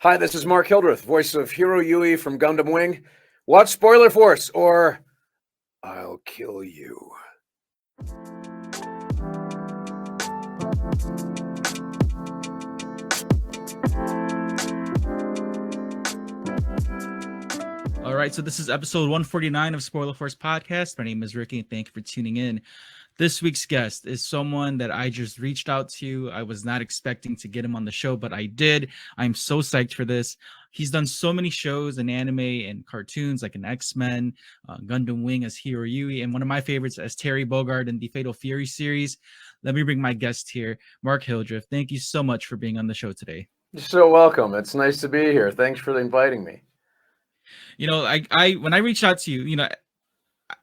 Hi, this is Mark Hildreth, voice of Heero Yuy from Gundam Wing. Watch Spoiler Force or I'll kill you. All right, so this is episode 149 of Spoiler Force Podcast. My name is Ricky, and thank you for tuning in. This week's guest is someone that I just reached out to. I was not expecting to get him on the show, but I did. I'm so psyched for this. He's done so many shows in anime and cartoons, like in X-Men, Gundam Wing as Heero Yuy, and one of my favorites as Terry Bogard in the Fatal Fury series. Let me bring my guest here, Mark Hildreth. Thank you so much for being on the show today. You're so welcome. It's nice to be here. Thanks for inviting me. You know, I when I reached out to you,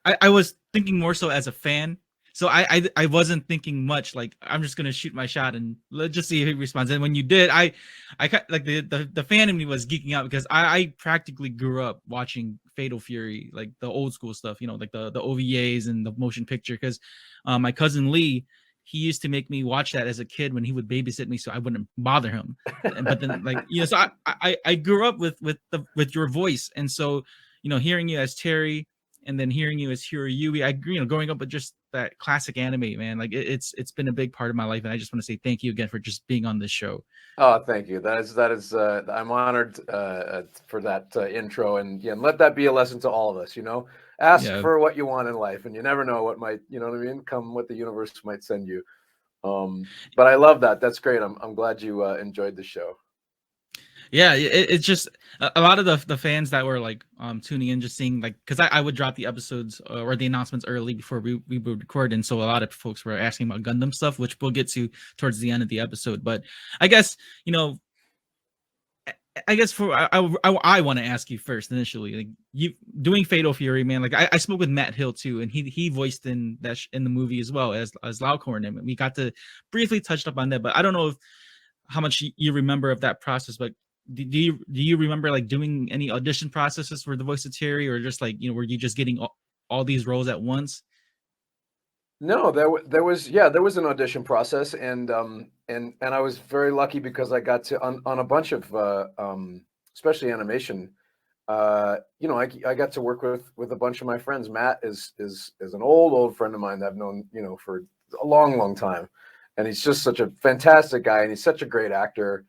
I was thinking more so as a fan. So I wasn't thinking much like I'm just gonna shoot my shot and let's just see if he responds. And when you did, I like the fan in me was geeking out because I practically grew up watching Fatal Fury, like the old school stuff, like the OVAs and the motion picture. Because my cousin Lee, he used to make me watch that as a kid when he would babysit me, so I wouldn't bother him. But then so I grew up with your voice, and so hearing you as Terry and then hearing you as Heero Yuy, growing up with just that classic anime, man, like it's been a big part of my life, and I just want to say thank you again for just being on this show. Oh, thank you. That is. I'm honored for that intro, and let that be a lesson to all of us. Ask Yeah, for what you want in life, and you never know what might, what I mean, come what the universe might send you. But I love that. That's great. I'm glad you enjoyed the show. yeah, it's just a lot of the fans that were like tuning in, just seeing, like, because I would drop the episodes or the announcements early before we would record, and so a lot of folks were asking about Gundam stuff, which we'll get to towards the end of the episode. But I guess for I want to ask you first initially, like, you doing Fatal Fury, man. Like I spoke with Matt Hill too, and he voiced in that in the movie as well as Laucorn, and we got to briefly touch up on that. But I don't know how much you remember of that process, but do you remember like doing any audition processes for the voice of Terry, or just like were you just getting all these roles at once? No, there was an audition process, and I was very lucky because I got to on a bunch of especially animation. I got to work with a bunch of my friends. Matt is an old friend of mine that I've known for a long time, and he's just such a fantastic guy, and he's such a great actor.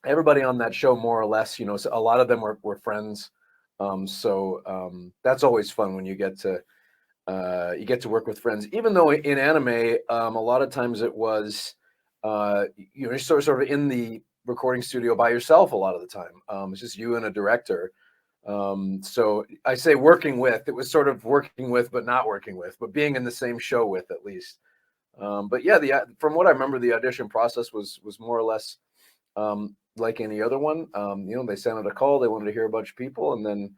Everybody on that show, more or less, so a lot of them were friends. That's always fun when you get to work with friends, even though in anime, a lot of times it was, you're sort of in the recording studio by yourself a lot of the time. It's just you and a director. So I say working with, it was sort of working with, but not working with, but being in the same show with at least. But yeah, from what I remember, the audition process was more or less like any other one. They sent out a call, they wanted to hear a bunch of people, and then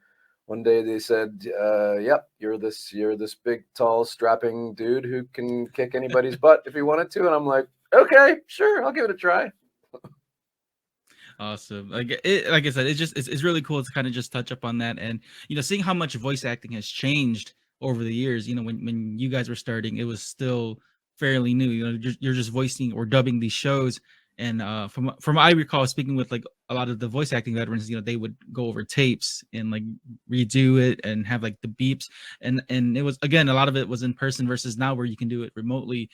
one day they said, "Yep, you're this big, tall, strapping dude who can kick anybody's butt if he wanted to." And I'm like, "Okay, sure, I'll give it a try." Awesome. Like I said, it's really cool to kind of just touch up on that, and seeing how much voice acting has changed over the years. When you guys were starting, it was still fairly new. You're just voicing or dubbing these shows, and from I recall speaking with like a lot of the voice acting veterans, they would go over tapes and like redo it and have like the beeps, and it was, again, a lot of it was in person versus now where you can do it remotely.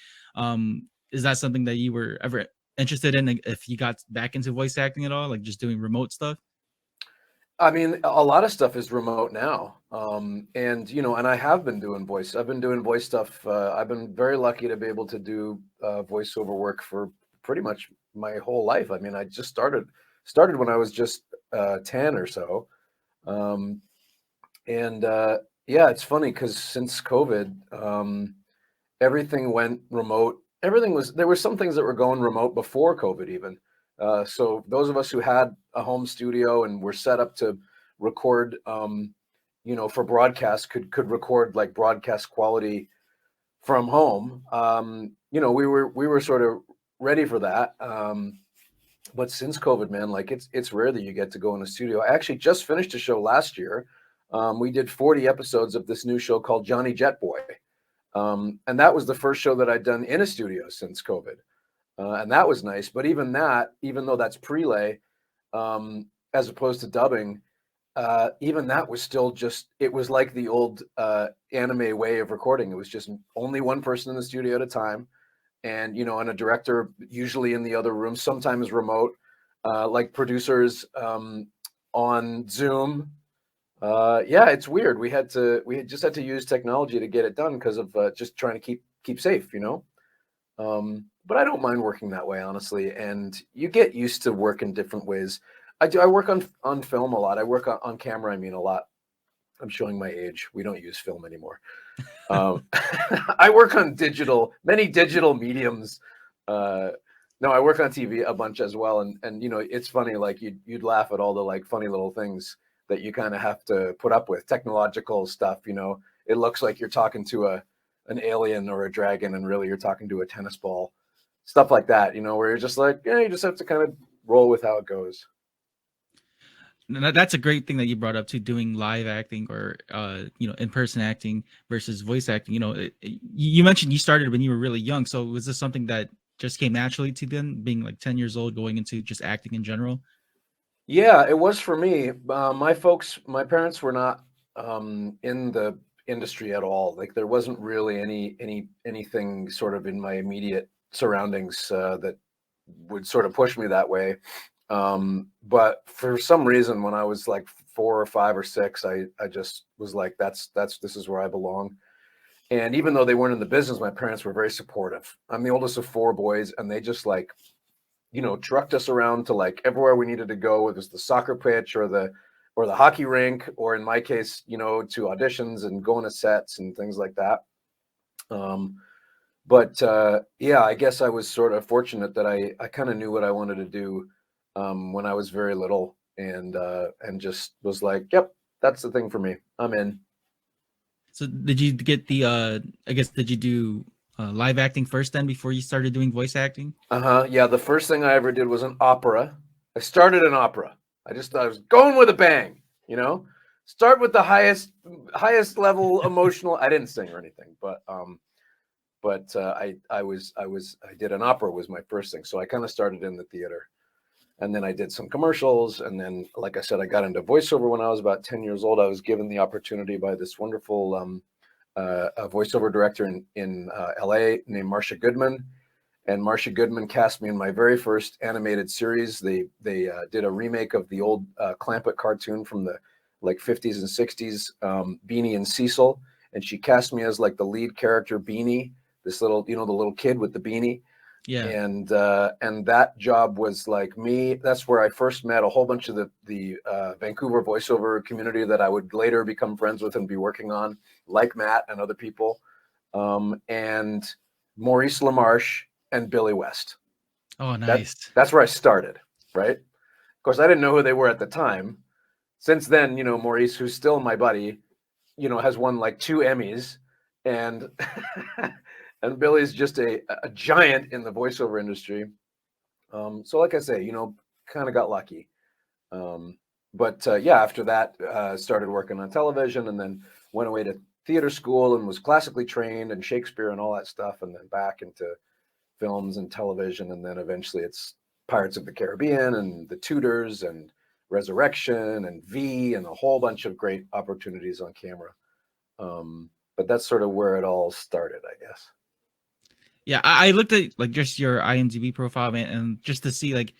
Is that something that you were ever interested in, like, if you got back into voice acting at all, like just doing remote stuff? I mean, a lot of stuff is remote now, and I have been doing voice. I've been doing voice stuff. I've been very lucky to be able to do voiceover work for pretty much my whole life. I mean, I just started when I was just 10 or so. Um, and Yeah, it's funny because since COVID, everything went remote. There were some things that were going remote before COVID even. So those of us who had a home studio and were set up to record, for broadcast could record like broadcast quality from home. We were sort of ready for that. But since COVID, man, like it's rare that you get to go in a studio. I actually just finished a show last year. We did 40 episodes of this new show called Johnny Jet Boy. And that was the first show that I'd done in a studio since COVID. And that was nice. But even that, even though that's prelay, as opposed to dubbing, even that was still just, it was like the old anime way of recording. It was just only one person in the studio at a time, and and a director usually in the other room, sometimes remote, like producers on Zoom. Yeah, it's weird. We just had to use technology to get it done because of just trying to keep safe, but I don't mind working that way, honestly. And you get used to work in different ways. I work on film a lot. I work on camera, I mean, a lot. I'm showing my age. We don't use film anymore. I work on many digital mediums. No, I work on TV a bunch as well. And it's funny, like you'd laugh at all the like funny little things that you kind of have to put up with, technological stuff. It looks like you're talking to an alien or a dragon, and really you're talking to a tennis ball, stuff like that, where you're just like, yeah, you just have to kind of roll with how it goes. That's a great thing that you brought up to doing live acting or in-person acting versus voice acting. You mentioned you started when you were really young, so was this something that just came naturally to then, being like 10 years old, going into just acting in general? Yeah, it was for me. My parents were not in the industry at all. Like there wasn't really anything sort of in my immediate surroundings that would sort of push me that way. But for some reason, when I was like 4 or 5 or 6, I just was like, this is where I belong. And even though they weren't in the business, my parents were very supportive. I'm the oldest of 4 boys, and they just like, trucked us around to like everywhere we needed to go, whether it was the soccer pitch or the hockey rink, or in my case, to auditions and going to sets and things like that. But yeah, I guess I was sort of fortunate that I kind of knew what I wanted to do when I was very little, and just was like, yep, that's the thing for me. I'm in. So did you get I guess, did you do live acting first then before you started doing voice acting? Yeah, the first thing I ever did was an opera. I started an opera. I was going with a bang, Start with the highest level emotional. I didn't sing or anything, but I did an opera, was my first thing. So I kind of started in the theater, and then I did some commercials, and then, like I said, I got into voiceover when I was about 10 years old. I was given the opportunity by this wonderful a voiceover director in LA named Marcia Goodman. And Marcia Goodman cast me in my very first animated series. They did a remake of the old Clampett cartoon from the like 50s and 60s, Beanie and Cecil. And she cast me as like the lead character, Beanie, this little, the little kid with the beanie. Yeah. And that job was like me. That's where I first met a whole bunch of the Vancouver voiceover community that I would later become friends with and be working on, like Matt and other people, and Maurice LaMarche and Billy West. Oh, nice. That's where I started, right? Of course, I didn't know who they were at the time. Since then, Maurice, who's still my buddy, has won like 2 Emmys, and and Billy's just a giant in the voiceover industry. So like I say, kind of got lucky. But yeah, after that, started working on television, and then went away to theater school and was classically trained in Shakespeare and all that stuff, and then back into films and television. And then eventually it's Pirates of the Caribbean and The Tudors and Resurrection and V and a whole bunch of great opportunities on camera. But that's sort of where it all started, I guess. Yeah, I looked at like just your IMDb profile, man, and just to see like,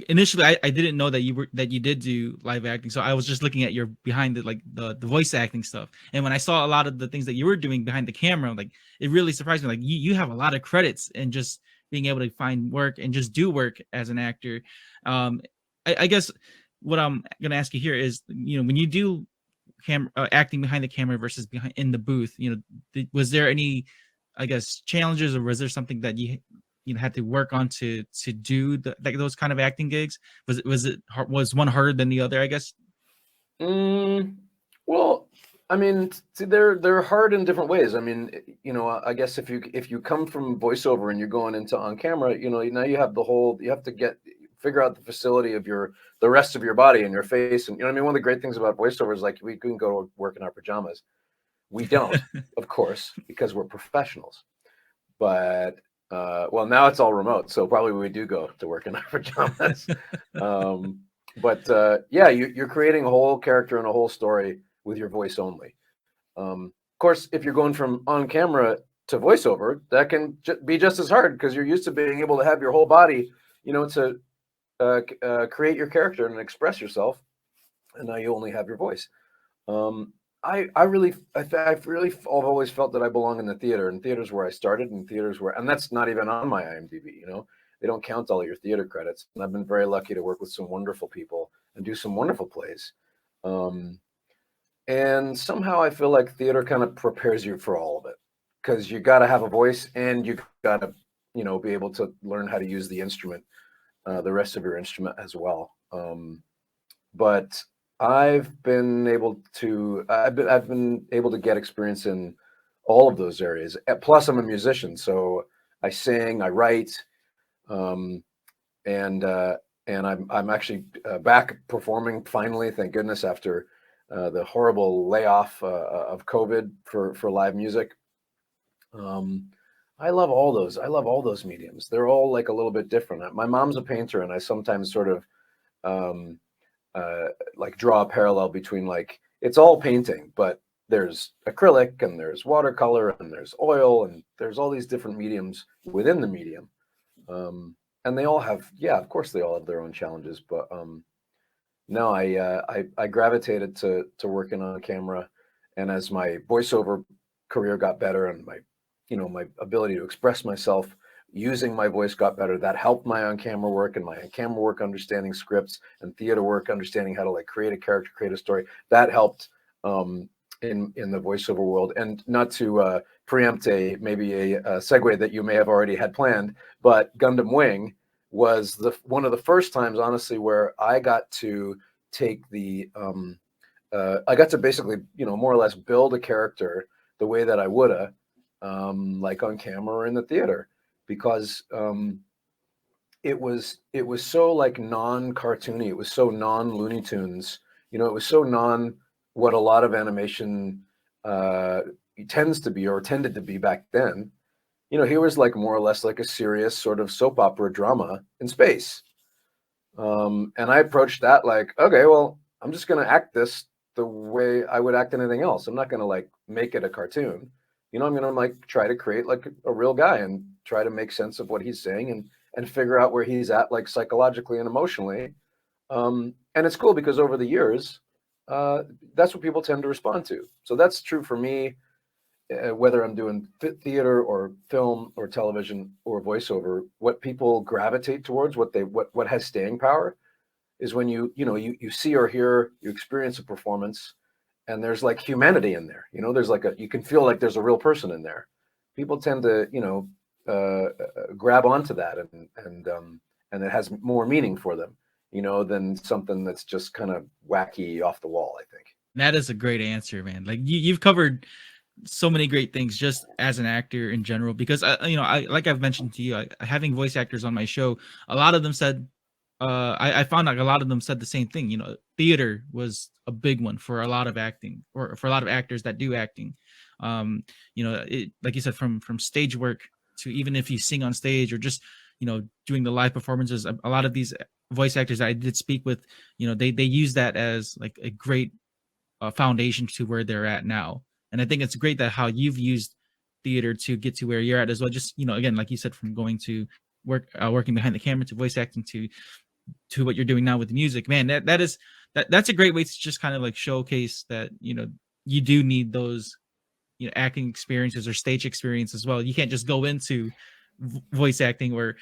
initially I didn't know that you did do live acting. So I was just looking at your behind the voice acting stuff. And when I saw a lot of the things that you were doing behind the camera, like it really surprised me. Like you have a lot of credits and just being able to find work and just do work as an actor. I guess what I'm gonna ask you here is, when you do acting behind the camera versus behind in the booth, was there any, I guess, challenges, or was there something that you had to work on to do like those kind of acting gigs? Was one harder than the other, I guess? Well, I mean, see, they're hard in different ways. I mean, I guess if you come from voiceover and you're going into on camera, now you have you have to figure out the facility of the rest of your body and your face. And I mean, one of the great things about voiceover is like we can go to work in our pajamas. We don't, of course, because we're professionals. But well, now it's all remote, so probably we do go to work in our pajamas. But yeah, you're creating a whole character and a whole story with your voice only. Of course, if you're going from on camera to voiceover, that can be just as hard because you're used to being able to have your whole body, to create your character and express yourself, and now you only have your voice. Um, I've always felt that I belong in the theater, and theaters where I started, and theaters where, and that's not even on my IMDb. They don't count all your theater credits, and I've been very lucky to work with some wonderful people and do some wonderful plays. Um, and somehow I feel like theater kind of prepares you for all of it because you got to have a voice and you got to, be able to learn how to use the instrument, the rest of your instrument as well. But I've been able to get experience in all of those areas. Plus, I'm a musician, so I sing, I write, um, and I'm actually back performing finally. Thank goodness after the horrible layoff of COVID for live music. I love all those. I love all those mediums. They're all like a little bit different. My mom's a painter, and I sometimes sort of um, like draw a parallel between like it's all painting, but there's acrylic and there's watercolor and there's oil and there's all these different mediums within the medium. And they all have, yeah, of course they all have their own challenges, but no, I gravitated to working on camera, and as my voiceover career got better and my ability to express myself using my voice got better, that helped my on camera work, and my on camera work understanding scripts and theater work understanding how to like create a character, create a story. That helped in the voiceover world. And not to preempt maybe a segue that you may have already had planned, but Gundam Wing was one of the first times, honestly, where I got to take I got to basically, more or less build a character the way that I woulda, like on camera or in the theater, because it was so like non-cartoony, it was so non-Looney Tunes, it was so non what a lot of animation uh, tends to be or tended to be back then. Here was like more or less like a serious sort of soap opera drama in space. And I approached that like, okay, well, I'm just going to act this the way I would act anything else. I'm not going to like make it a cartoon. I'm going to like try to create like a real guy and try to make sense of what he's saying and figure out where he's at like psychologically and emotionally. And it's cool because over the years, that's what people tend to respond to. So that's true for me, whether I'm doing theater or film or television or voiceover. What people gravitate towards, what has staying power, is when you see or hear, you experience a performance, and there's like humanity in there. There's like you can feel like there's a real person in there. People tend to grab onto that, and it has more meaning for them, than something that's just kind of wacky off the wall, I think. That is a great answer, man. Like you've covered so many great things just as an actor in general, because I like I've mentioned to you, having voice actors on my show, a lot of them said I found like a lot of them said the same thing. Theater was a big one for a lot of acting, or for a lot of actors that do acting. Like you said, from stage work to even if you sing on stage or just doing the live performances, a lot of these voice actors I did speak with, they use that as like a great foundation to where they're at now. And I think it's great that how you've used theater to get to where you're at as well. Just again, like you said, from going to working behind the camera to voice acting to what you're doing now with the music, man. That's a great way to just kind of like showcase that you do need those acting experiences or stage experience as well. You can't just go into voice acting or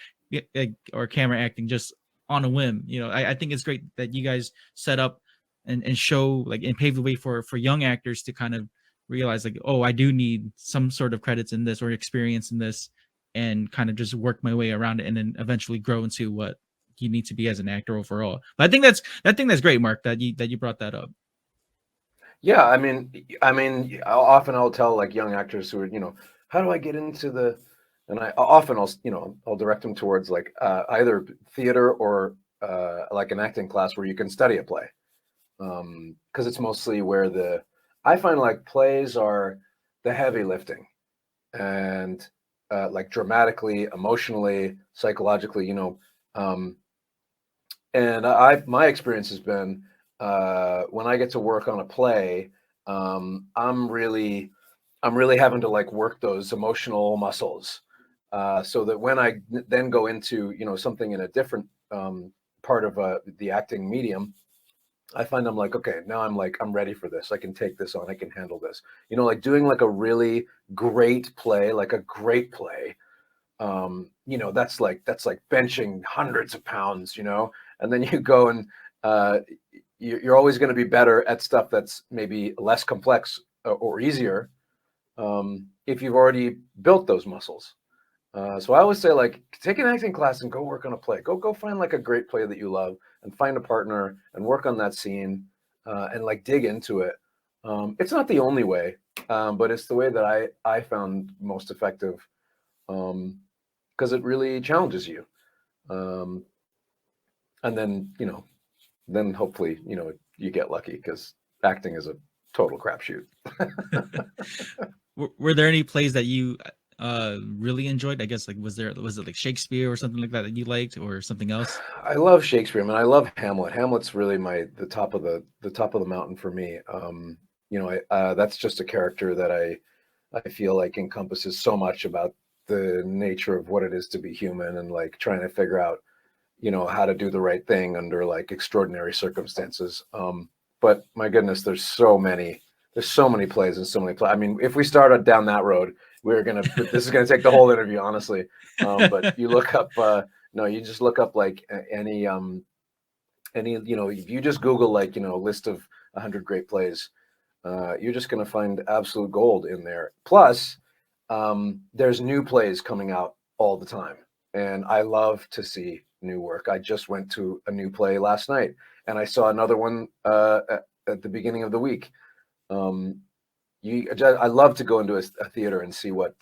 camera acting just on a whim. I think it's great that you guys set up and show like and pave the way for young actors to kind of realize like, oh, I do need some sort of credits in this or experience in this, and kind of just work my way around it and then eventually grow into what you need to be as an actor overall. But I think that's great, Mark, that you brought that up. Yeah, I mean, I'll tell like young actors who are, how do I get into and I'll direct them towards like either theater or like an acting class where you can study a play, because it's mostly where I find like plays are the heavy lifting, and like dramatically, emotionally, psychologically, um, And my experience has been when I get to work on a play, I'm really having to like work those emotional muscles, so that when I then go into something in a different part of the acting medium, I find I'm like, okay, now I'm ready for this. I can take this on. I can handle this. Like doing like a really great play, like a great play. That's like benching hundreds of pounds, and then you go and uh, you're always going to be better at stuff that's maybe less complex or easier, if you've already built those muscles. So I always say, like, take an acting class and go work on a play. Go find like a great play that you love and find a partner and work on that scene, and like dig into it. It's not the only way, but it's the way that I found most effective, because it really challenges you. Um, and then hopefully you get lucky, because acting is a total crapshoot. Were there any plays that you really enjoyed? I guess like was it like Shakespeare or something like that that you liked, or something else? I love Shakespeare. I mean, I love Hamlet. Hamlet's really the top of the mountain for me. That's just a character that I feel like encompasses so much about the nature of what it is to be human, and like trying to figure out, how to do the right thing under like extraordinary circumstances. But my goodness, there's so many plays and so many plays. I mean, if we started down that road, this is gonna take the whole interview, honestly. But you look up, no, you just look up like any, if you just Google like, list of 100 great plays, you're just going to find absolute gold in there. Plus, there's new plays coming out all the time, and I love to see new work. I just went to a new play last night, and I saw another one at the beginning of the week. I love to go into a theater and see what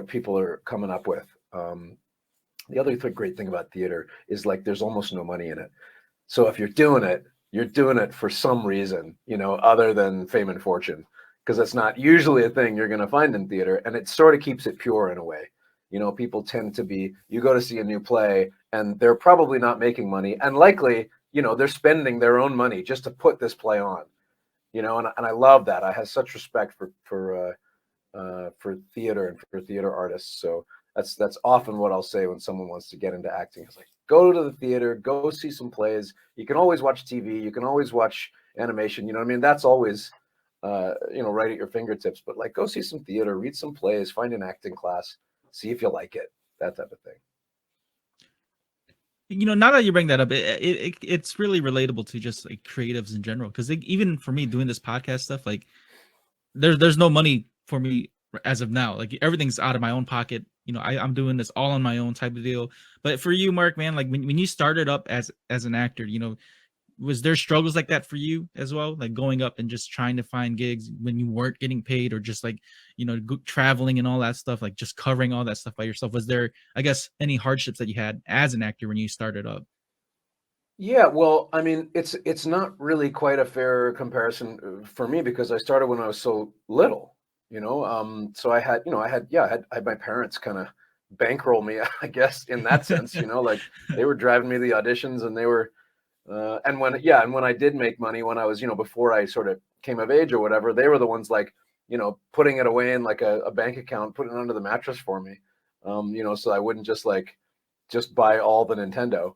people are coming up with. The other great thing about theater is like there's almost no money in it. So if you're doing it for some reason, other than fame and fortune, because that's not usually a thing you're going to find in theater, and it sort of keeps it pure in a way. People tend to you go to see a new play, and they're probably not making money, and likely, they're spending their own money just to put this play on, and I love that. I have such respect for theater and for theater artists. So that's often what I'll say when someone wants to get into acting. It's like, go to the theater, go see some plays. You can always watch TV. You can always watch animation. You know what I mean? That's always, right at your fingertips. But like, go see some theater, read some plays, find an acting class, see if you like it, that type of thing. Now that you bring that up, it's really relatable to just like creatives in general. Because even for me doing this podcast stuff, like there's no money for me as of now. Like everything's out of my own pocket. I'm doing this all on my own type of deal. But for you, Mark, man, like when you started up as an actor, was there struggles like that for you as well? Like going up and just trying to find gigs when you weren't getting paid, or just like, traveling and all that stuff, like just covering all that stuff by yourself. Was there, I guess, any hardships that you had as an actor when you started up? Yeah, well, I mean, it's not really quite a fair comparison for me, because I started when I was so little, so I had my parents kind of bankroll me, I guess, in that sense, like they were driving me to the auditions, and they were, and when I did make money, when I was, before I sort of came of age or whatever, they were the ones like, putting it away in like a bank account, putting it under the mattress for me, so I wouldn't just buy all the Nintendo,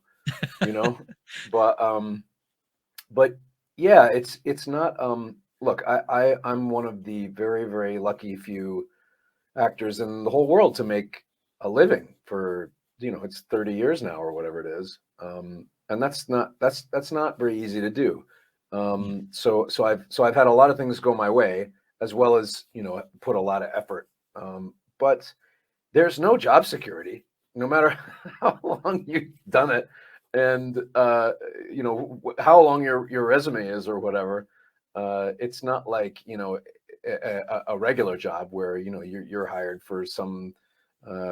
you know, but but yeah, it's not, look, I'm one of the very, very lucky few actors in the whole world to make a living for, it's 30 years now or whatever it is. And that's not very easy to do. So I've had a lot of things go my way, as well as, put a lot of effort. But there's no job security, no matter how long you've done it, and how long your resume is or whatever. It's not like, a regular job where, you're hired for some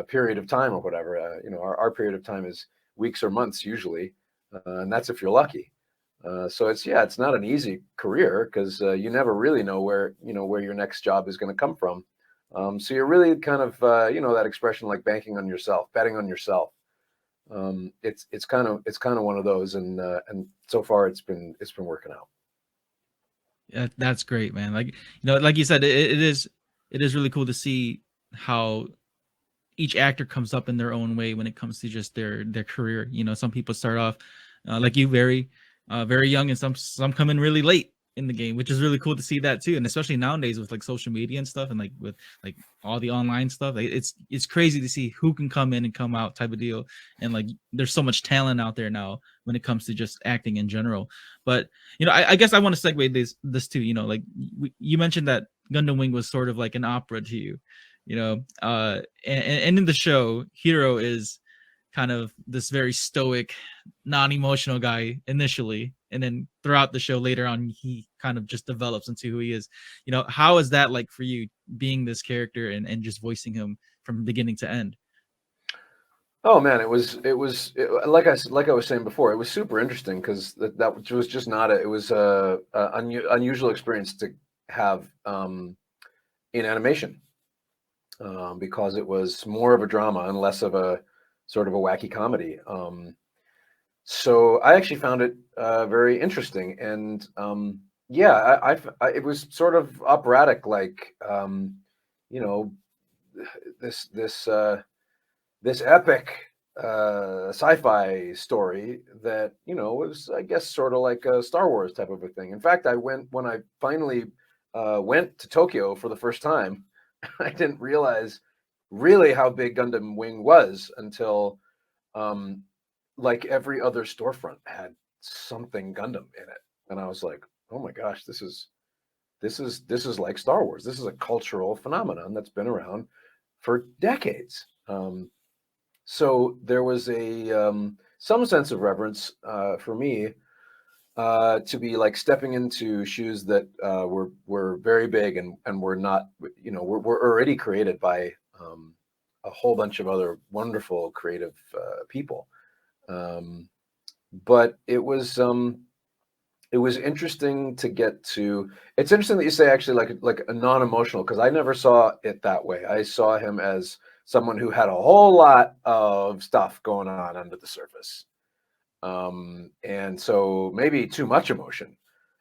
period of time or whatever. Our period of time is weeks or months usually, and that's if you're lucky. So it's not an easy career, because you never really know where your next job is going to come from. So you're really kind of, that expression, like banking on yourself, betting on yourself. It's kind of one of those, and so far it's been working out. Yeah, that's great, man. Like, like you said, it is really cool to see how each actor comes up in their own way when it comes to just their career. Some people start off like you, very young, and some come in really late in the game, which is really cool to see that too. And especially nowadays with like social media and stuff, and like with like all the online stuff, like, it's crazy to see who can come in and come out type of deal. And like there's so much talent out there now when it comes to just acting in general. But I guess I want to segue this too. Like you mentioned that Gundam Wing was sort of like an opera to you. And in the show, Heero is kind of this very stoic, non-emotional guy initially, and then throughout the show later on, he kind of just develops into who he is. How is that like for you, being this character and just voicing him from beginning to end? Oh man, like I was saying before, it was super interesting because that was just not it was a unusual experience to have in animation, because it was more of a drama and less of a sort of a wacky comedy. So I actually found it very interesting, and yeah, it was sort of operatic, like you know, this epic sci-fi story that was, I guess, sort of like a Star Wars type of a thing. In fact, when I finally went to Tokyo for the first time. I didn't realize really how big Gundam Wing was until like every other storefront had something Gundam in it, and I was like, oh my gosh, this is like Star Wars. This is a cultural phenomenon that's been around for decades. So there was a some sense of reverence for me to be like stepping into shoes that were very big and were not, were already created by a whole bunch of other wonderful creative people. Um, but it was interesting to get to. It's interesting that you say actually like a non-emotional, because I never saw it that way. I saw him as someone who had a whole lot of stuff going on under the surface. And so maybe too much emotion,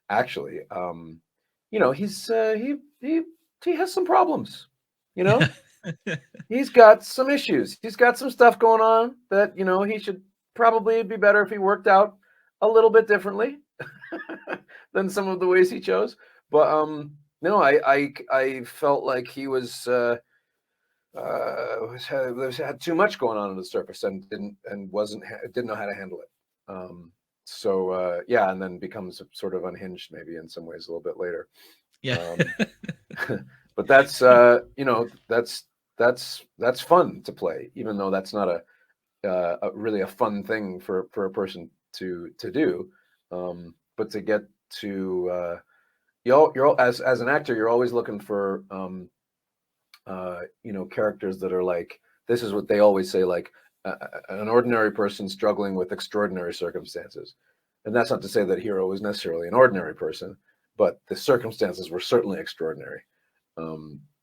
actually. He has some problems. You know, he's got some issues. He's got some stuff going on that he should probably be better if he worked out a little bit differently than some of the ways he chose. But no, I felt like he had too much going on the surface and didn't know how to handle it. So yeah, and then becomes sort of unhinged maybe in some ways a little bit later. Yeah. But that's that's fun to play, even though that's not a really a fun thing for a person to do. But to get to you're as an actor, you're always looking for characters that are like, this is what they always say, like an ordinary person struggling with extraordinary circumstances. And that's not to say that Heero was necessarily an ordinary person, but the circumstances were certainly extraordinary.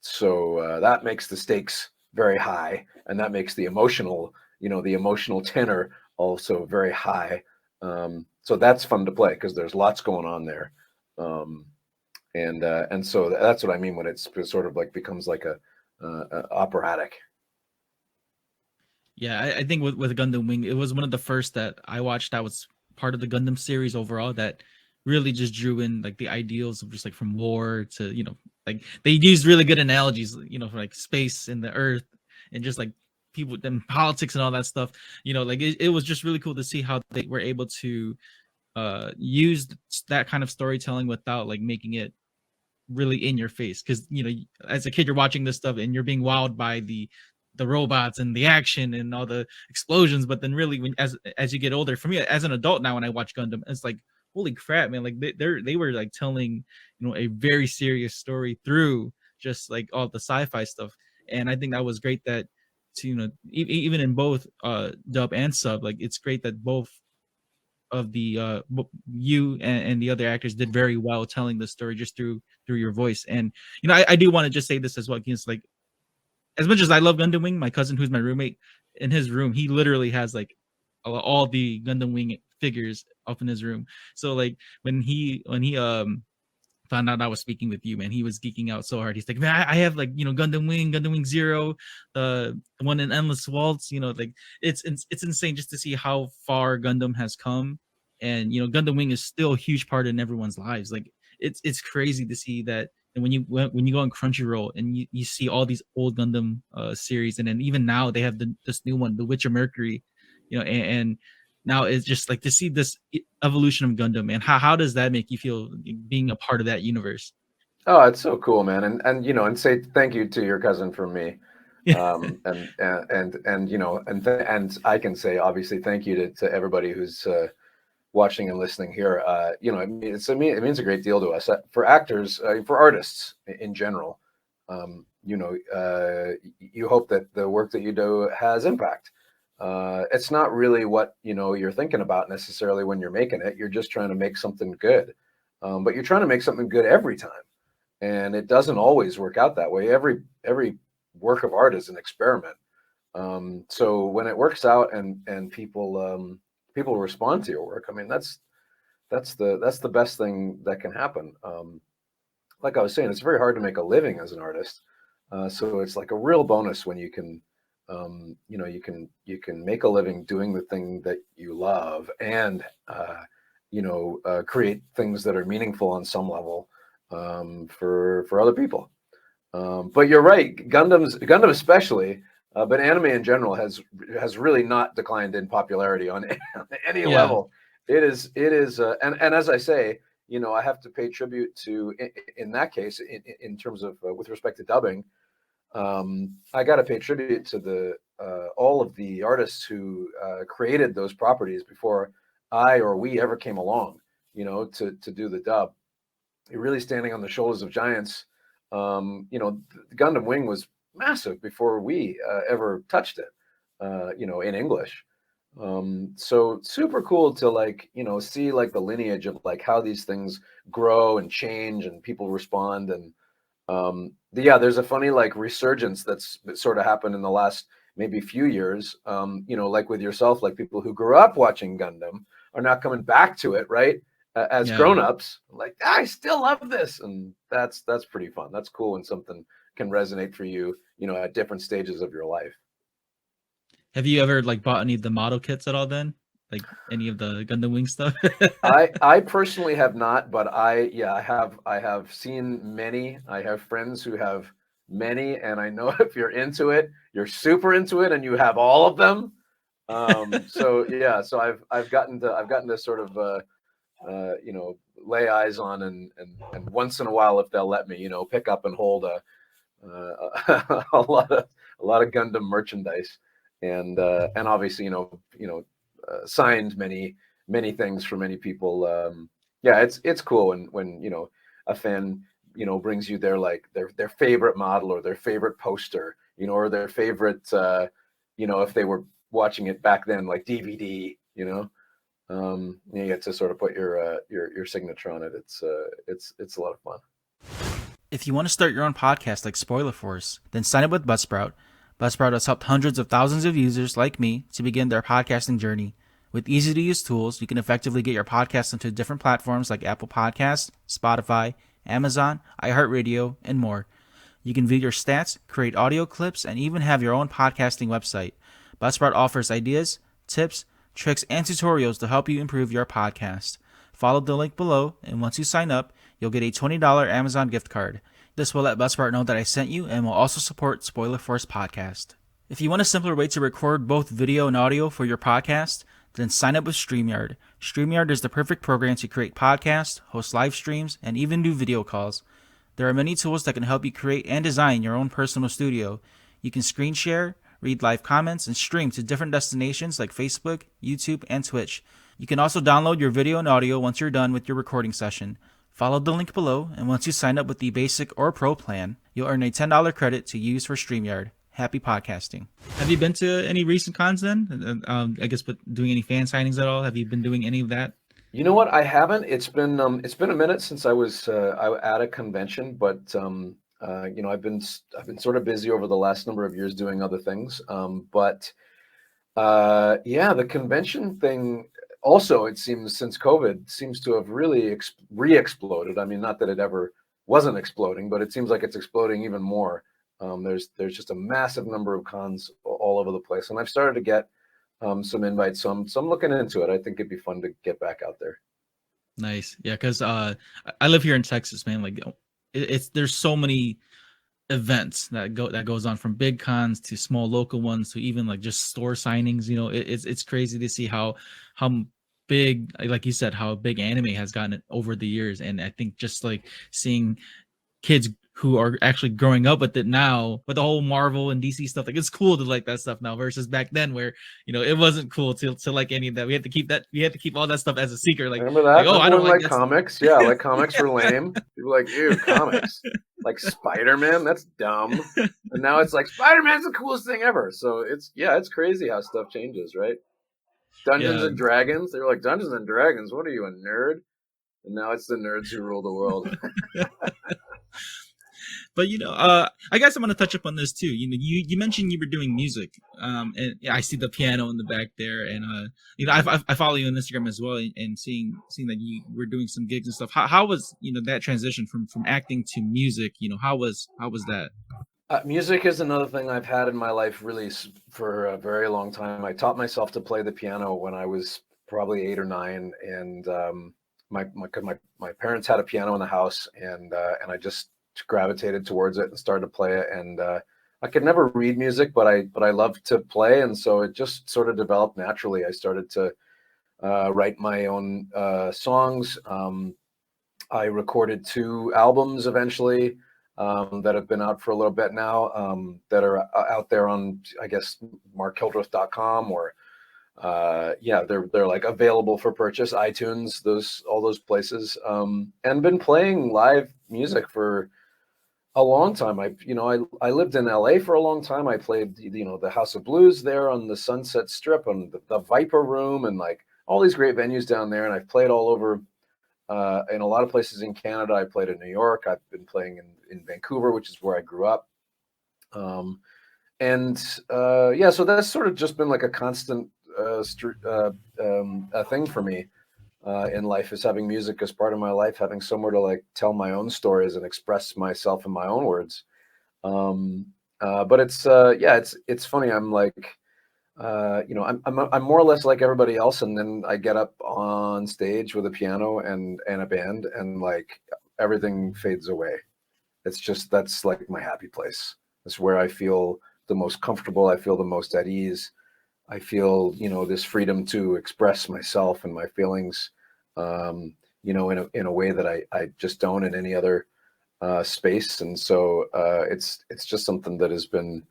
So that makes the stakes very high, and that makes the emotional tenor also very high. So that's fun to play because there's lots going on there. And so that's what I mean when it's sort of like becomes like a operatic. Yeah, I think with Gundam Wing, it was one of the first that I watched that was part of the Gundam series overall that really just drew in like the ideals of just like from war to, like they used really good analogies, for like space and the earth and just like people and politics and all that stuff. Like it was just really cool to see how they were able to use that kind of storytelling without like making it really in your face, because as a kid you're watching this stuff and you're being wowed by the robots and the action and all the explosions, but then really when as you get older, for me as an adult now, when I watch Gundam, it's like, holy crap, man, like they were like telling a very serious story through just like all the sci-fi stuff. And I think that was great that to even in both dub and sub, like it's great that both of the you and the other actors did very well telling the story just through your voice. And I do want to just say this as well, because like as much as I love Gundam Wing, my cousin who's my roommate, in his room he literally has like all the Gundam Wing figures up in his room. So like when he found out I was speaking with you, man, he was geeking out so hard. He's like, man, I have like, Gundam Wing Zero, the one in Endless Waltz. Like it's insane just to see how far Gundam has come, and Gundam Wing is still a huge part in everyone's lives. Like it's crazy to see that. And when you go on Crunchyroll and you see all these old Gundam series, and then even now they have this new one, The Witcher Mercury, and now it's just like to see this evolution of Gundam, man. How does that make you feel being a part of that universe? Oh, it's so cool, man. And say thank you to your cousin from me. And I can say obviously thank you to everybody who's watching and listening here. It means a great deal to us for actors, for artists in general. You hope that the work that you do has impact. It's not really what you're thinking about necessarily when you're making it. You're just trying to make something good, but you're trying to make something good every time, and it doesn't always work out that way. Every work of art is an experiment. So when it works out and people respond to your work, I mean that's the best thing that can happen. Like I was saying, it's very hard to make a living as an artist. So it's like a real bonus when you can, you can make a living doing the thing that you love and, create things that are meaningful on some level for other people. But you're right, Gundam especially, but anime in general has really not declined in popularity on any Yeah. level. It is, and as I say, I have to pay tribute to, in that case, in terms of with respect to dubbing, I got to pay tribute to the all of the artists who created those properties before I or we ever came along, to do the dub. You're really standing on the shoulders of giants. Gundam Wing was massive before we ever touched it, in English. So super cool to see like the lineage of like how these things grow and change and people respond. And there's a funny like resurgence that sort of happened in the last maybe few years. Like with yourself, like people who grew up watching Gundam are now coming back to it, right? As Yeah. grown-ups, like I still love this, and that's pretty fun. That's cool when something can resonate for you, at different stages of your life. Have you ever like bought any of the model kits at all then? Like any of the Gundam Wing stuff? I personally have not, but I have seen many. I have friends who have many, and I know if you're into it, you're super into it, and you have all of them. So I've gotten to sort of lay eyes on and once in a while, if they'll let me, pick up and hold a lot of Gundam merchandise, and obviously, signed many things for many people. It's cool when a fan brings you their favorite model or their favorite poster, or their favorite if they were watching it back then like DVD, you get to sort of put your signature on it. It's a lot of fun. If you want to start your own podcast like Spoiler Force, then sign up with Buzzsprout. Buzzsprout has helped hundreds of thousands of users like me to begin their podcasting journey. With easy-to-use tools, you can effectively get your podcast onto different platforms like Apple Podcasts, Spotify, Amazon, iHeartRadio, and more. You can view your stats, create audio clips, and even have your own podcasting website. Buzzsprout offers ideas, tips, tricks, and tutorials to help you improve your podcast. Follow the link below, and once you sign up, you'll get a $20 Amazon gift card. This will let Buzzsprout know that I sent you and will also support Spoiler Force Podcast. If you want a simpler way to record both video and audio for your podcast, then sign up with StreamYard. StreamYard is the perfect program to create podcasts, host live streams, and even do video calls. There are many tools that can help you create and design your own personal studio. You can screen share, read live comments, and stream to different destinations like Facebook, YouTube, and Twitch. You can also download your video and audio once you're done with your recording session. Follow the link below, and once you sign up with the basic or pro plan, you'll earn a $10 credit to use for StreamYard. Happy podcasting. Have you been to any recent cons then? I guess, but doing any fan signings at all? Have you been doing any of that? You know what? I haven't. It's been a minute since I was at a convention, but I've been sort of busy over the last number of years doing other things. But Yeah, the convention thing also, it seems since COVID seems to have really re-exploded. I mean, not that it ever wasn't exploding, but it seems like it's exploding even more. There's just a massive number of cons all over the place, and I've started to get some invites. So I'm looking into it. I think it'd be fun to get back out there. Nice. Yeah, because I live here in Texas, man. Like it's there's so many events that goes on, from big cons to small local ones to even like just store signings. It's crazy to see how big, like you said, how big anime has gotten over the years. And I think just like seeing kids who are actually growing up with it now, with the whole Marvel and DC stuff, like it's cool to like that stuff now versus back then where it wasn't cool to like any of that. We had to keep all that stuff as a secret. Remember Like, that? oh, Remember I don't when like like that. comics? Yeah, like comics were lame. People were like, ew, comics. Like Spider-Man, that's dumb. And now it's like Spider-Man's the coolest thing ever. So it's crazy how stuff changes, right? Dungeons Yeah. and Dragons. They were like, Dungeons and Dragons, what are you, a nerd? And now it's the nerds who rule the world. But I guess I'm gonna touch up on this too. You mentioned you were doing music, and yeah, I see the piano in the back there, and I follow you on Instagram as well, and seeing that you were doing some gigs and stuff. How was that transition from acting to music? How was that? Music is another thing I've had in my life really for a very long time. I taught myself to play the piano when I was probably 8 or 9, and my parents had a piano in the house, and I just gravitated towards it and started to play it. And I could never read music, but I love to play, and so it just sort of developed naturally. I started to write my own songs. I recorded 2 albums eventually that have been out for a little bit now, that are out there on, I guess, markhildreth.com, or yeah, they're like available for purchase, iTunes, all those places, and been playing live music for a long time. I lived in LA for a long time. I played the House of Blues there on the Sunset Strip, and the Viper Room, and like all these great venues down there. And I've played all over in a lot of places in Canada. I played in New York. I've been playing in Vancouver, which is where I grew up. And yeah, so that's sort of just been like a constant a thing for me in life, is having music as part of my life, having somewhere to like tell my own stories and express myself in my own words. But it's yeah, it's funny. I'm like, I'm more or less like everybody else, and then I get up on stage with a piano and a band, and like everything fades away. That's like my happy place. That's where I feel the most comfortable. I feel the most at ease. I feel this freedom to express myself and my feelings, in a way that I just don't in any other space. And so it's just something that has been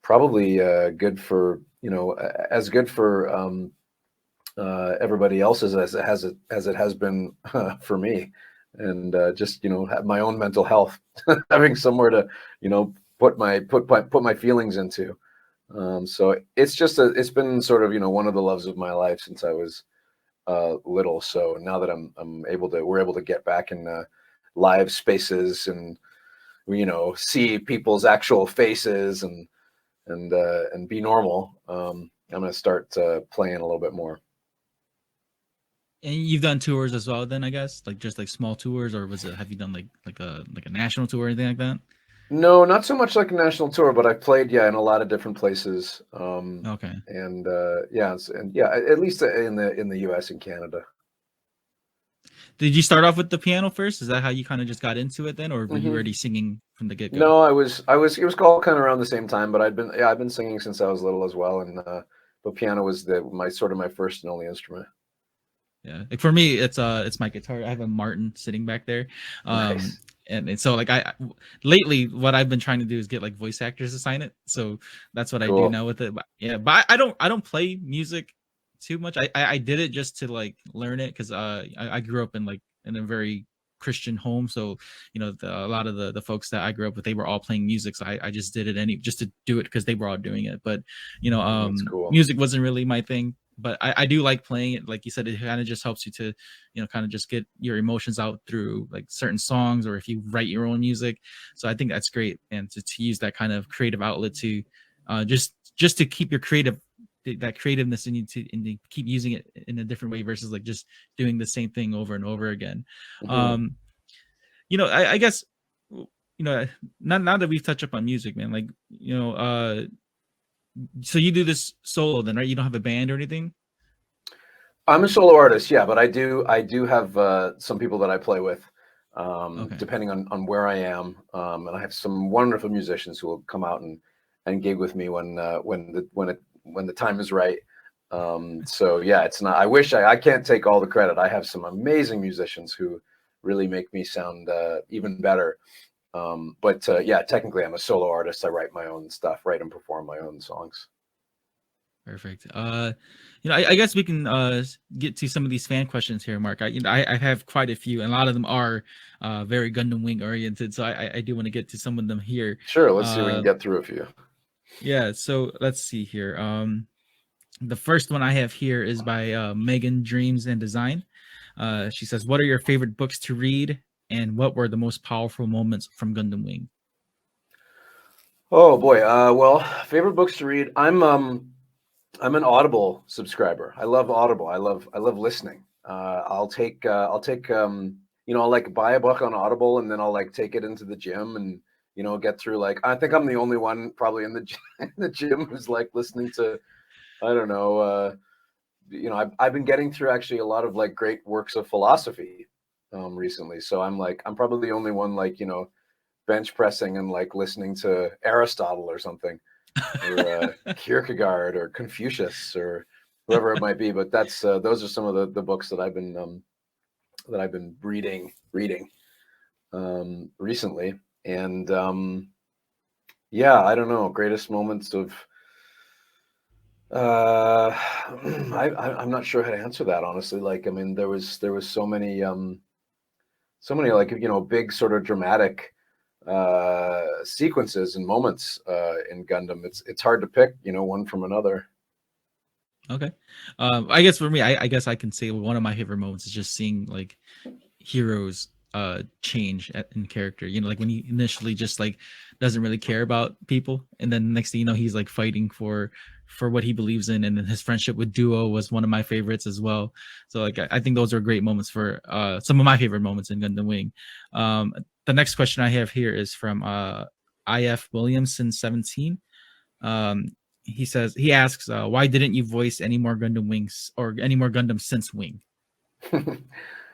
probably good for as good for everybody else as it has been for me. And just have my own mental health, having somewhere to put my feelings into. So it's been sort of one of the loves of my life since I was little. So now that we're able to get back in live spaces and see people's actual faces and be normal. I'm gonna start playing a little bit more. And you've done tours as well, then I guess, like just like small tours, or have you done like a national tour or anything like that? No, not so much like a national tour, but I've played, in a lot of different places. Okay. And yeah, and yeah, at least in the U.S. and Canada. Did you start off with the piano first? Is that how you kind of just got into it then, or were you Hmm. already singing from the get go? No, it was all kind of around the same time, but I've been singing since I was little as well, and but piano was my first and only instrument. Yeah, like for me, it's my guitar. I have a Martin sitting back there, Nice. and so like lately what I've been trying to do is get like voice actors to sign it. So that's what I do Cool. now with it. But yeah, but I don't play music too much. I did it just to like learn it because I grew up in like in a very Christian home, so a lot of the folks that I grew up with, they were all playing music, so I just did it just to do it because they were all doing it. But That's cool. music wasn't really my thing, but I do like playing it. Like you said, it kind of just helps you to kind of just get your emotions out through like certain songs, or if you write your own music. So I think that's great, and to use that kind of creative outlet to just to keep your creative that creativeness in you to keep using it in a different way versus like just doing the same thing over and over again. Mhm. I guess now that we've touched up on music, man, like so you do this solo then, right? You don't have a band or anything? I'm a solo artist, yeah, but I do have some people that I play with, Okay. depending on where I am, and I have some wonderful musicians who will come out and gig with me when the time is right. So yeah, it's not. I wish I can't take all the credit. I have some amazing musicians who really make me sound even better. But yeah, technically, I'm a solo artist. I write my own stuff, write and perform my own songs. Perfect. I guess we can get to some of these fan questions here, Mark. I have quite a few, and a lot of them are very Gundam Wing oriented. So I do want to get to some of them here. Sure, let's see if we can get through a few. Yeah. So let's see here. The first one I have here is by Megan Dreams and Design. She says, "What are your favorite books to read, and what were the most powerful moments from Gundam Wing?" Oh boy. Well, favorite books to read. I'm an Audible subscriber. I love Audible. I love listening. I'll like buy a book on Audible and then I'll like take it into the gym and get through like I think I'm the only one probably in the in the gym who's like listening to I don't know I've been getting through actually a lot of like great works of philosophy recently. So I'm probably the only one like bench pressing and like listening to Aristotle or something or Kierkegaard or Confucius or whoever it might be. But that's those are some of the books that I've been reading recently. And yeah, I don't know, greatest moments of I'm not sure how to answer that honestly. Like I mean, there was so many like big sort of dramatic sequences and moments in Gundam. It's hard to pick one from another. Okay. I guess for me, I guess I can say one of my favorite moments is just seeing like Hero's change in character. Like when he initially just like doesn't really care about people, and then next thing you know, he's like fighting for what he believes in, and then his friendship with Duo was one of my favorites as well. So like I think those are great moments for some of my favorite moments in Gundam Wing. The next question I have here is from IF Williamson 17. He asks, why didn't you voice any more Gundam Wings or any more Gundam since Wing?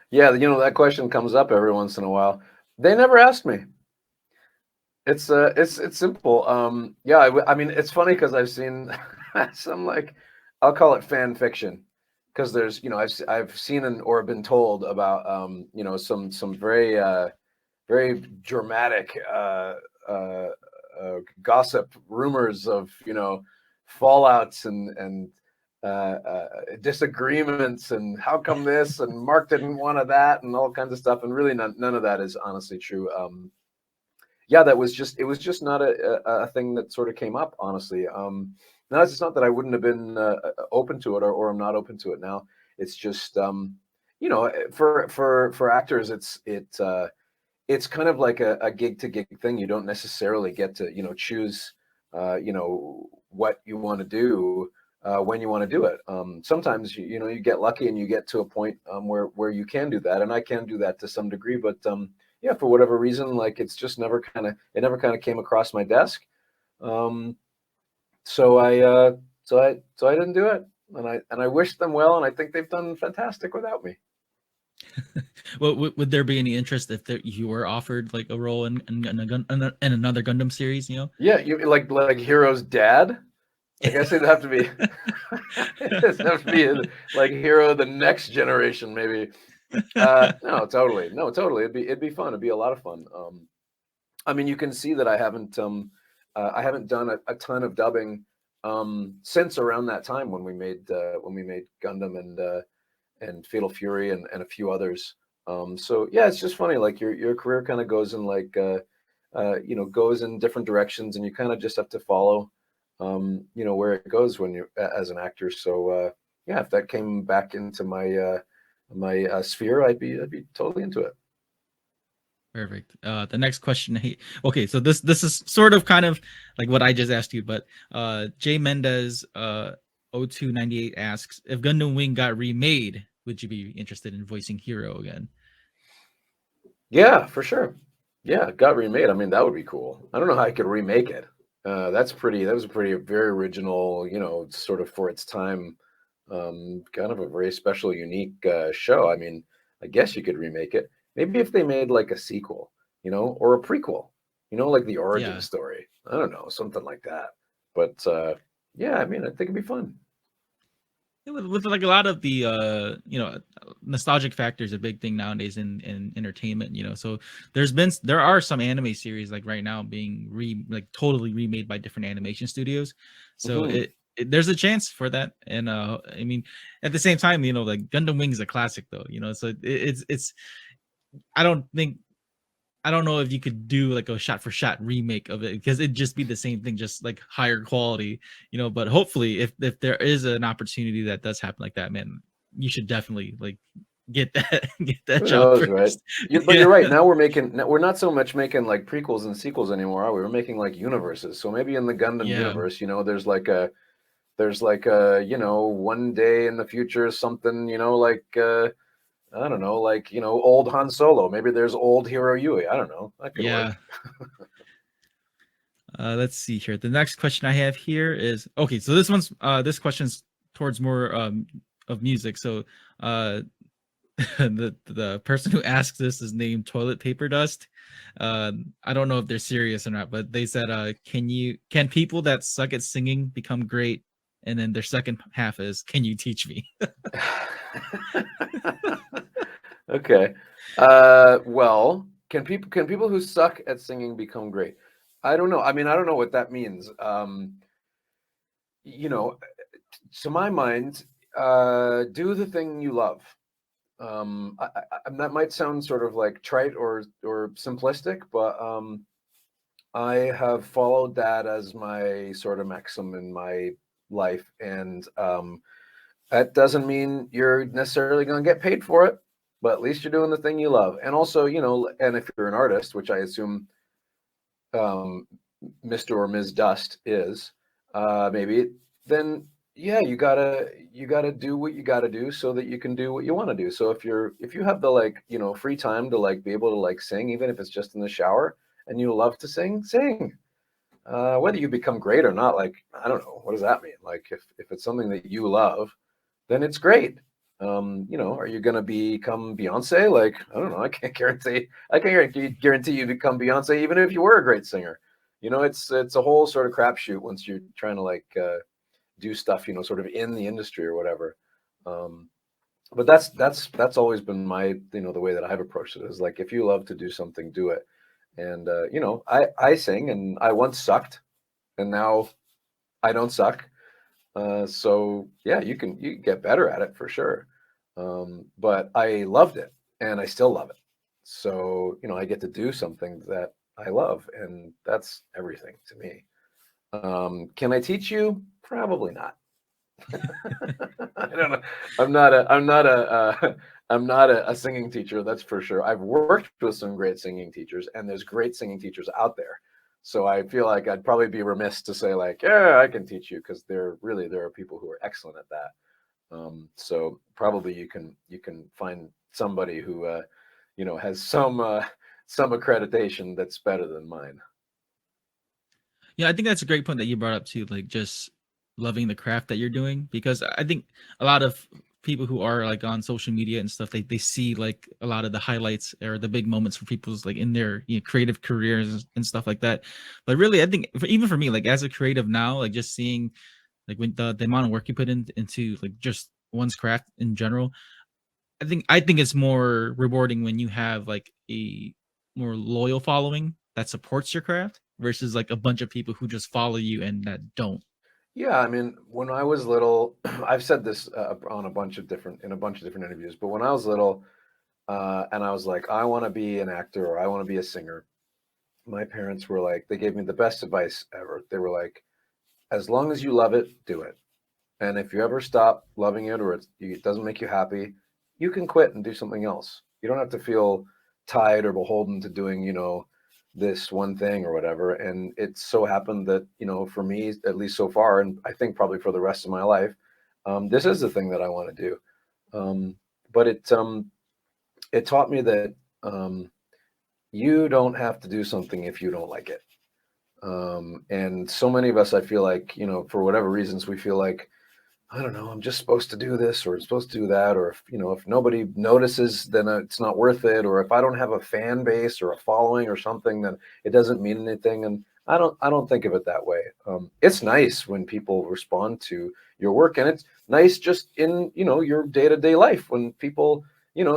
Yeah, that question comes up every once in a while. They never asked me. It's simple. Yeah, I mean, it's funny because I've seen some like I'll call it fan fiction because there's I've seen or been told about some very dramatic gossip rumors of fallouts and disagreements and how come this and Mark didn't want of that and all kinds of stuff, and really none of that is honestly true. Yeah, it was just not a thing that sort of came up honestly. Now it's not that I wouldn't have been open to it or I'm not open to it now. It's just for actors it's kind of like a gig to gig thing. You don't necessarily get to choose what you want to do when you want to do it. Sometimes you get lucky and you get to a point where you can do that, and I can do that to some degree. But yeah, for whatever reason, like it's just never kind of came across my desk. So I didn't do it, and I wish them well, and I think they've done fantastic without me. Well, would there be any interest if you were offered like a role in another Gundam series? Yeah, you like Hero's dad. I guess it'd have to be it'd have to be like Heero the next generation, maybe. No, totally. It'd be fun. It'd be a lot of fun. I mean, you can see that I haven't done a ton of dubbing since around that time when we made Gundam and Fatal Fury and a few others. So yeah, it's just funny. Like your career kind of goes in like goes in different directions, and you kind of just have to follow where it goes when you're as an actor. So yeah, if that came back into my sphere, I'd be totally into it. Perfect. The next question. Okay, so this is sort of kind of like what I just asked you, but Jay Mendez 0298 asks, if Gundam Wing got remade, would you be interested in voicing Heero again? Yeah, for sure. Yeah, it got remade. I mean, that would be cool. I don't know how I could remake it. That was a pretty very original, sort of for its time, kind of a very special, unique show. I mean, I guess you could remake it. Maybe if they made like a sequel, or a prequel, like the origin Yeah. story. I don't know, something like that. But yeah, I mean, I think it'd be fun. With like a lot of the nostalgic factor is a big thing nowadays in entertainment, so there are some anime series like right now being totally remade by different animation studios, so Mhm. there's a chance for that. And I mean, at the same time, like Gundam Wing is a classic though, so it's I don't know if you could do like a shot for shot remake of it, because it'd just be the same thing, just like higher quality, but hopefully if there is an opportunity that does happen like that, man, you should definitely like get that get that Who job knows, right? first. But Yeah. you're right. Now we're not so much making like prequels and sequels anymore, are we? We're making like universes. So maybe in the Gundam Yeah. universe, there's like a one day in the future something, like I don't know, like old Han Solo. Maybe there's old Heero Yuy. I don't know. That could Yeah. work. Let's see here. The next question I have here is, okay, so this question's towards more of music. So the person who asked this is named Toilet Paper Dust. I don't know if they're serious or not, but they said, can people that suck at singing become great? And then their second half is, can you teach me? Okay. Well, can people who suck at singing become great? I don't know. I mean, I don't know what that means. You know, to my mind, do the thing you love. That might sound sort of like trite or simplistic, but I have followed that as my sort of maxim in my life, and that doesn't mean you're necessarily going to get paid for it, but at least you're doing the thing you love. And also, and if you're an artist, which I assume um, Mr. or Ms. Dust is, maybe, then yeah, you gotta do what you gotta do so that you can do what you want to do. So if you have the free time to like be able to like sing, even if it's just in the shower, and you love to sing, sing. Whether you become great or not, like I don't know, what does that mean? Like if it's something that you love, then it's great. Are you gonna become Beyonce? Like, I don't know. I can't guarantee you become Beyonce, even if you were a great singer. It's a whole sort of crapshoot once you're trying to like do stuff, sort of in the industry or whatever. Um, but that's always been my, the way that I've approached it is like, if you love to do something, do it. And I sing, and I once sucked, and now I don't suck. So yeah, you get better at it for sure. But I loved it, and I still love it. So I get to do something that I love, and that's everything to me. Can I teach you? Probably not. I don't know. I'm not a singing teacher, that's for sure. I've worked with some great singing teachers, and there's great singing teachers out there. So I feel like I'd probably be remiss to say like, yeah, I can teach you, because there are people who are excellent at that. So probably you can find somebody who has some accreditation that's better than mine. Yeah, I think that's a great point that you brought up too, like just loving the craft that you're doing, because I think a lot of people who are like on social media and stuff, they see like a lot of the highlights or the big moments for people's like in their creative careers and stuff like that. But really, I think even for me, like as a creative now, like just seeing like when the amount of work you put into like just one's craft in general, I think it's more rewarding when you have like a more loyal following that supports your craft versus like a bunch of people who just follow you and that don't. Yeah, I mean, when I was little, I've said this on in a bunch of different interviews, but when I was little, and I was like, I want to be an actor, or I want to be a singer, my parents were like, they gave me the best advice ever. They were like, as long as you love it, do it. And if you ever stop loving it, or it doesn't make you happy, you can quit and do something else. You don't have to feel tied or beholden to doing, this one thing or whatever. And it so happened that, for me, at least so far, and I think probably for the rest of my life, this is the thing that I want to do. But it taught me that you don't have to do something if you don't like it. And so many of us, I feel like, for whatever reasons, we feel like, I don't know, I'm just supposed to do this or supposed to do that, or if nobody notices, then it's not worth it, or if I don't have a fan base or a following or something, then it doesn't mean anything. And I don't think of it that way. It's nice when people respond to your work, and it's nice just in your day-to-day life when people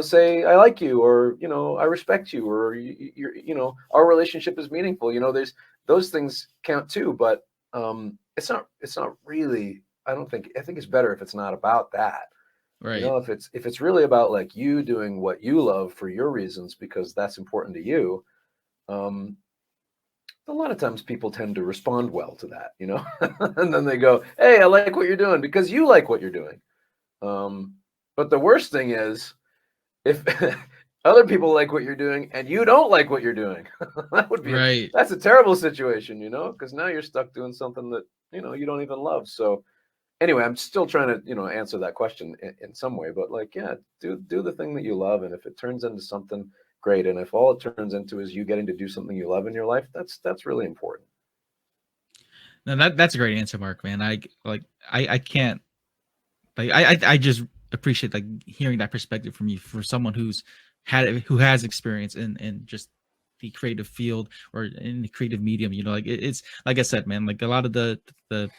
say I like you, or I respect you, or you're our relationship is meaningful. There's those things count too, but it's not really. I think it's better if it's not about that. Right. If it's really about like you doing what you love for your reasons because that's important to you, a lot of times people tend to respond well to that, and then they go, hey, I like what you're doing because you like what you're doing. But the worst thing is if other people like what you're doing and you don't like what you're doing. That's a terrible situation, because now you're stuck doing something that you don't even love. So anyway, I'm still trying to, answer that question in some way, but like, yeah, do the thing that you love. And if it turns into something great, and if all it turns into is you getting to do something you love in your life, that's really important. No, that's a great answer, Mark, man. I can't, like, I just appreciate like hearing that perspective from you, for someone who has experience in just the creative field or in the creative medium. Like it's like I said, man, like a lot of the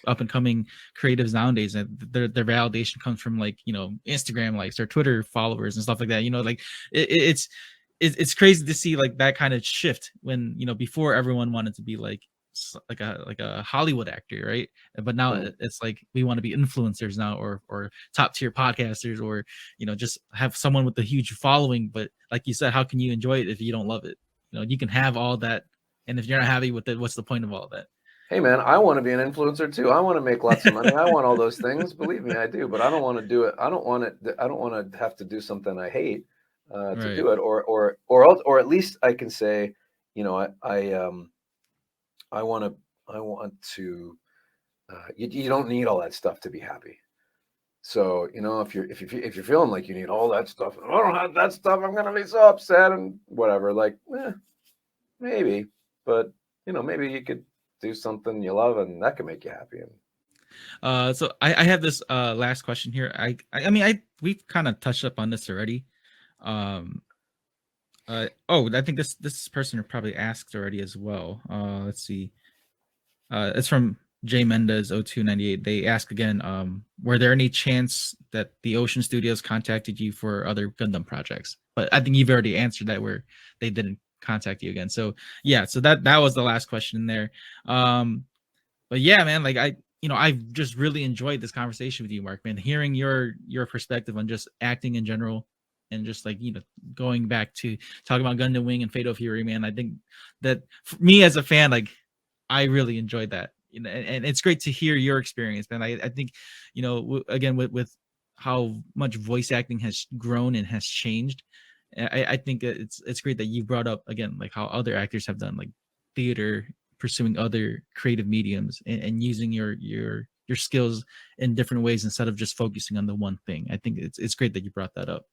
up and coming creatives nowadays, their validation comes from like Instagram likes or Twitter followers and stuff like that. Like it's crazy to see like that kind of shift when before everyone wanted to be like a Hollywood actor, right? But now it's like we want to be influencers now, or top tier podcasters, or just have someone with a huge following. But like you said, how can you enjoy it if you don't love it? You can have all that, and if you're not happy with it, what's the point of all that? Hey man, I want to be an influencer too. I want to make lots of money. I want all those things. Believe me, I do. But I don't want to do it. I don't want to have to do something I hate to do it. Or at least I can say, I want to. You don't need all that stuff to be happy. So if you're feeling like you need all that stuff, I don't have that stuff, I'm gonna be so upset and whatever. Like, maybe, but maybe you could do something you love and that can make you happy. So I have this last question here. I mean we've kind of touched up on this already. I think this person probably asked already as well. Let's see. It's from J Mendez 0298. They ask again, were there any chance that the Ocean Studios contacted you for other Gundam projects? But I think you've already answered that, where they didn't contact you again. So yeah, so that was the last question in there. But yeah, man, like I've just really enjoyed this conversation with you, Mark, man, hearing your perspective on just acting in general, and just like going back to talking about Gundam Wing and Fatal Fury, man. I think that for me as a fan, like I really enjoyed that, and it's great to hear your experience, man. I think again with how much voice acting has grown and has changed, I think it's great that you brought up again like how other actors have done, like theater, pursuing other creative mediums, and using your skills in different ways instead of just focusing on the one thing. I think it's great that you brought that up.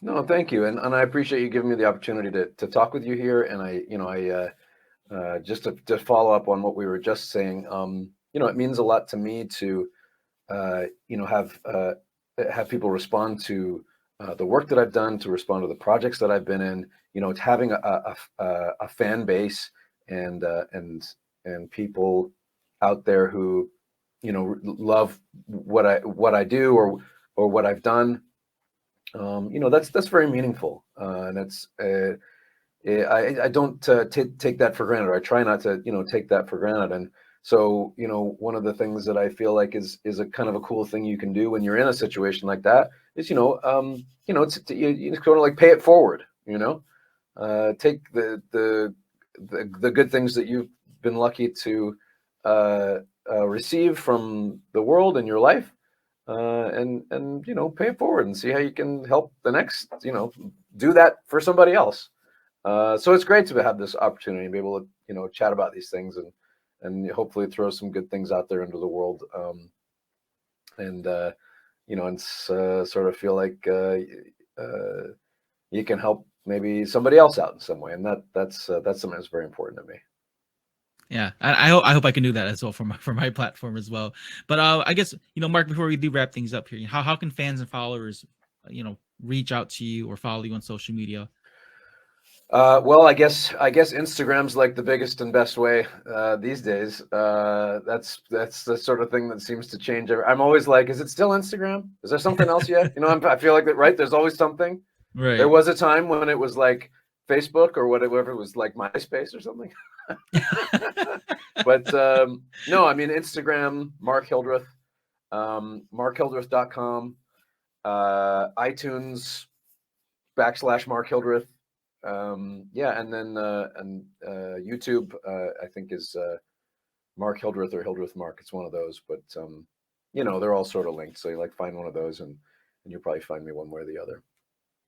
No, thank you, and I appreciate you giving me the opportunity to talk with you here. And I just to follow up on what we were just saying, it means a lot to me to have people respond to the work that I've done, to respond to the projects that I've been in. It's having a fan base and people out there who love what I do or what I've done. That's very meaningful, and it's I don't take that for granted. Or I try not to take that for granted. And so one of the things that I feel like is a kind of a cool thing you can do when you're in a situation like that is it's kind of like pay it forward. Take the good things that you've been lucky to receive from the world in your life, and pay it forward and see how you can help the next, do that for somebody else. So it's great to have this opportunity to be able to chat about these things and hopefully throw some good things out there into the world. and sort of feel like you can help maybe somebody else out in some way, and that's something that's very important to me. Yeah, I hope I can do that as well for my platform as well. But I guess, Mark, before we do wrap things up here, how can fans and followers, reach out to you or follow you on social media? Well, I guess Instagram's like the biggest and best way these days. That's the sort of thing that seems to change. I'm always like, is it still Instagram? Is there something else yet? I feel like that, right? There's always something. Right. There was a time when it was like Facebook or whatever, it was like MySpace or something. But no, I mean, Instagram, Mark Hildreth, markhildreth.com, iTunes / Mark Hildreth. Yeah, and then YouTube, I think is Mark Hildreth or Hildreth Mark. It's one of those, but they're all sort of linked. So you find one of those, and you'll probably find me one way or the other.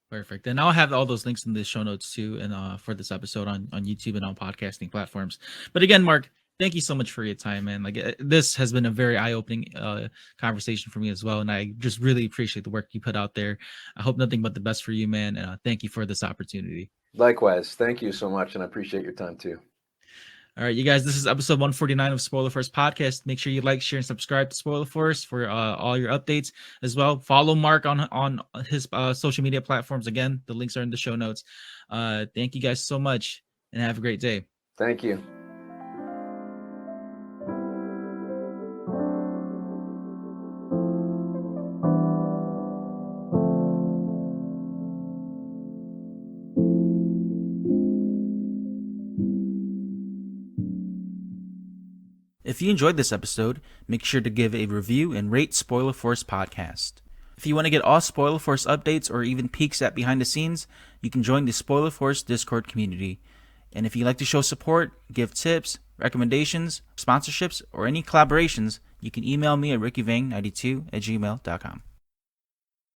Perfect. And I'll have all those links in the show notes too, and for this episode on YouTube and on podcasting platforms. But again, Mark, thank you so much for your time, man. This has been a very eye-opening conversation for me as well, and I just really appreciate the work you put out there. I hope nothing but the best for you, man. And thank you for this opportunity. Likewise, thank you so much, and I appreciate your time too. All right, you guys, this is episode 149 of Spoiler Force Podcast. Make sure you like, share, and subscribe to Spoiler Force for all your updates as well. Follow Mark on his social media platforms. Again, the links are in the show notes. Thank you guys so much, and have a great day. Thank you. If you enjoyed this episode, make sure to give a review and rate Spoiler Force Podcast. If you want to get all Spoiler Force updates or even peeks at behind the scenes, you can join the Spoiler Force Discord community. And if you'd like to show support, give tips, recommendations, sponsorships, or any collaborations, you can email me at rickyvang92@gmail.com.